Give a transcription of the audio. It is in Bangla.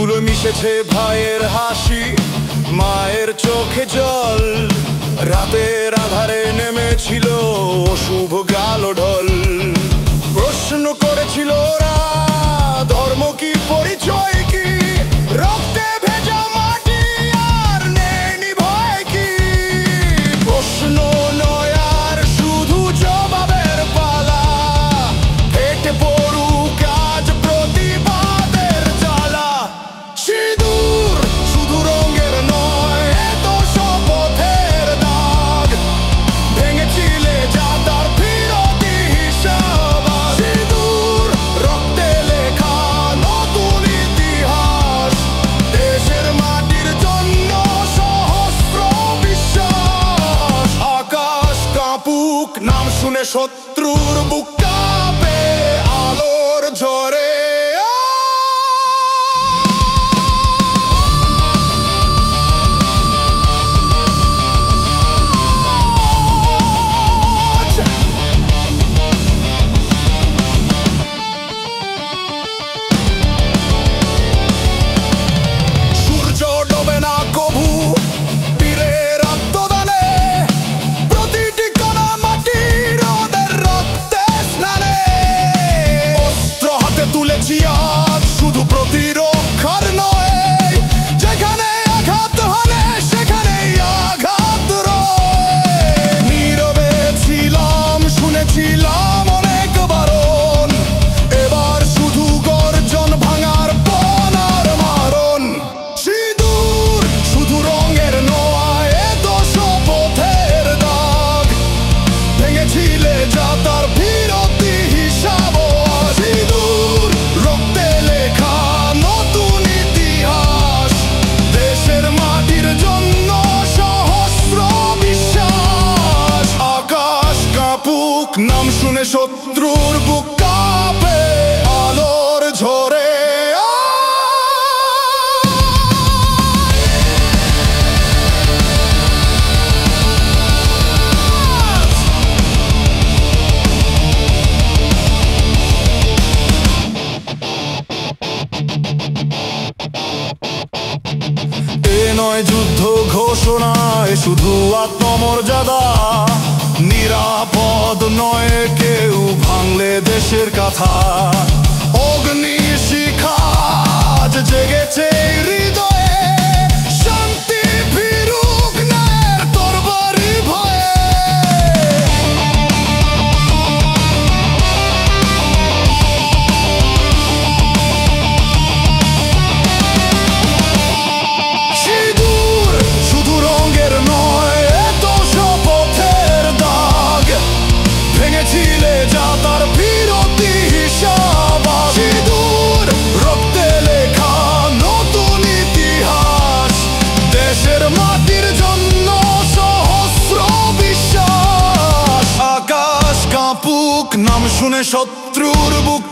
ধুলো মিশেছে ভাইয়ের হাসি, মায়ের চোখে জল। রাতের আধারে নেমেছিল শুভ গালো ঢল। প্রশ্ন করেছিল ওরা, ধর্ম কি, পরিচয় কি, রক্তে ভেজা মাটি আর নেই ভয় কি। প্রশ্ন নয় আর শুধু জবাবের পালা, পেটে পড়ুক আজ প্রতিবাদের জ্বালা। সিঁদুর শুধু রঙের নয়, এত শপথের দাগ, ভেঙেছিলে যা তার ফিরতি হিসাব। সিঁদুর রক্তে লেখা নতুন ইতিহাস, দেশের মাটির জন্য সহস্র বিশ্বাস। আকাশ কাঁপুক নাম শুনে শত্রুর বুক কাঁপে আলোর ঝরে। সূর্য ডোবে না কভু বীরের আত্মদানে, প্রতিটি কণা মাটির ওদের রক্তে স্নানে। অস্ত্র হাতে তুলেছি আজ শুধু প্রতিরক্ষার নয়, যেখানে আঘাত হলে সেখানেই আঘাত রয়। নীরবে ছিলাম, শুনেছিলাম অনেক বারণ, এবার শুধু গর্জন, ভাঙার পণ আর মারণ। সিঁদুর শুধু রঙের নয়, এত শপথের দাগ, ভেঙেছিলে যা তার ফিরতি হিসাব। সিঁদুর রক্তে লেখা নতুন ইতিহাস, দেশের মাটির জন্য সহস্র বিশ্বাস। আকাশ কাঁপুক নাম শুনে শত্রুর বুক কাঁপে আলোর ঝরে। এ নয় যুদ্ধ ঘোষণা, এ শুধু আত্মমর্যাদা। নিরাপদ নয় কেউ ভাঙলে দেশের কথা। অগ্নি শিখা আজ জেগেছে হৃদয়ে, শান্তি ফিরুক না তরবারি ভয়ে। সিঁদুর শুধু রঙের নয়, এত শপথের দাগ, ভেঙেছিলে যা তার ফিরতি হিসাব। সিঁদুর রক্তে লেখা নতুন ইতিহাস, দেশের মাটির জন্য সহস্র বিশ্বাস। আকাশ কাঁপুক নাম শুনে শত্রুর বুক